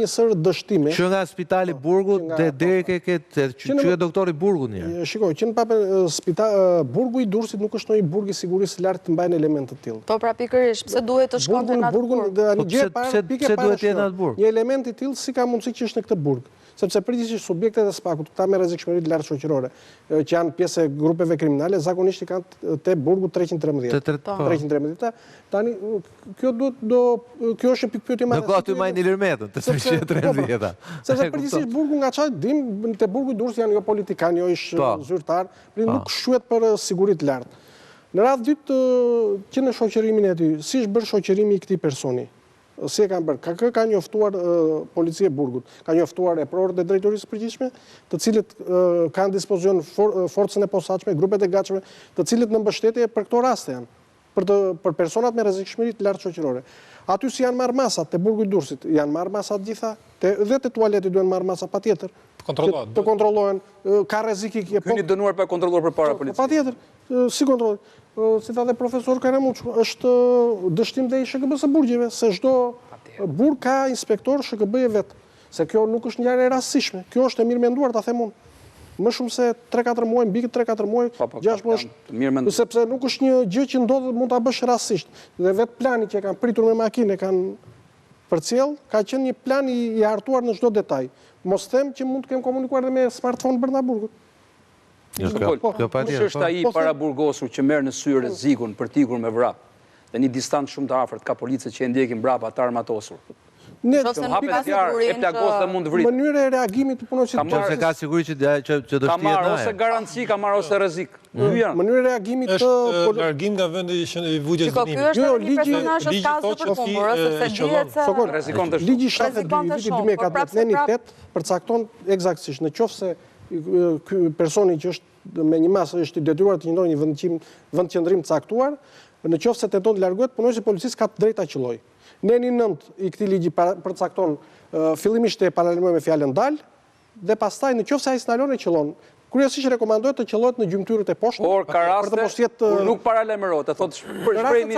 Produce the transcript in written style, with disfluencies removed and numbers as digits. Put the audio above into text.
një sër dështime. Që nga spitali Burgut deri që doktori Burgu një. Shikoj, që në pape Burgu i Durrësit nuk është një burg i sigurisë lartë të mbajnë elementë të tillë. Po pra pikërisht, pse duhet të shkonte në atë burg? Pse duhet të jetë në atë burg? Një element i tillë si ka mundësi që është në këtë burg. Sepse përgjithsisht subjektet e SPAK-ut, këta me rrezikshmëri të lartë shoqërore, që janë pjesë e grupeve kriminale, zakonisht i kanë te burgu 313. Tani kjo është pikë pyetje më. Do aty majnë Ilirmetën te 313. Sepse përgjithsisht burgu nga çfarë dim, te burgu i Durrësit janë jo politikan, jo ish zyrtar, nuk shquhet për siguri të lartë. Në radhë dytë që në shoqërimin e tij, si është bërë shoqërimi i këtij personi? Si e kanë bërë? Ka njoftuar policia e burgut, ka njoftuar e prorët e drejtorisë së përgjithshme, të cilët kanë dispozicion forcën e posaçme, grupet e gatshme, të cilët në mbështetje për këto raste janë, për personat me rrezikshmëri të lartë shoqërore. Aty si janë marrë masat te burgu i Durrësit, janë marrë masat gjitha, dhe te tualeti duhen marrë masa patjetër. Të kontrollohen, ka rrezik i Kyni dënuar pa kontrolluar përpara policisë. Patjetër, si kontroll. Si tha dhe profesor Karamuç, është dështim dhe i SHKB-së burgjeve, se çdo burg ka inspektor SHKB-je vetë, se kjo nuk është ngjarje e rastësishme, kjo është e mirë menduar, ta them unë. Më shumë se 3-4 muaj, mbi 3-4 muaj, 6 muaj, sepse nuk është një gjë që ndodhet mund ta bësh rastësisht. Dhe vetë plani që e kanë pritur me makinë, e kanë përcjell, ka qenë një plan i hartuar në çdo detaj. Mos them që mund të kem komunikuar edhe me smartphone brenda burgut. Kush është ai paraburgosur që merr në sy rrezikun për t'ikur me vrap? Dhe një distancë shumë të afërt ka policët që e ndjekin mbrapa të armatosur. Ne hapet zjarr, e plagos dhe mund të vrit. Mënyra e reagimit të punonjësit. Se ka siguri që do shtihet Ka marrë ose garanci, ka marrë ose rrezik. Mënyra e reagimit të largim nga vendi i vujtjes dënimit. Ky është një personazh që ka për humbur, sepse dihet se rrezikon të ligji 72 viti 2014 përcakton eksaktësisht nëse ky personi që është me një masë është i detyruar të ndonjë vendqendrim të caktuar, nëse tenton të largohet, punonjësi i policisë ka të drejta qelloj. Neni 9 i këtij ligji përcakton fillimisht e paralajmëroj me fjalën dal dhe pastaj nëse ai s'ndalon e qellon. Kryesisht rekomandohet të qellohet në gjymtyrët e poshtme. Por ka raste kur nuk paralajmërohet, e thotë shprehni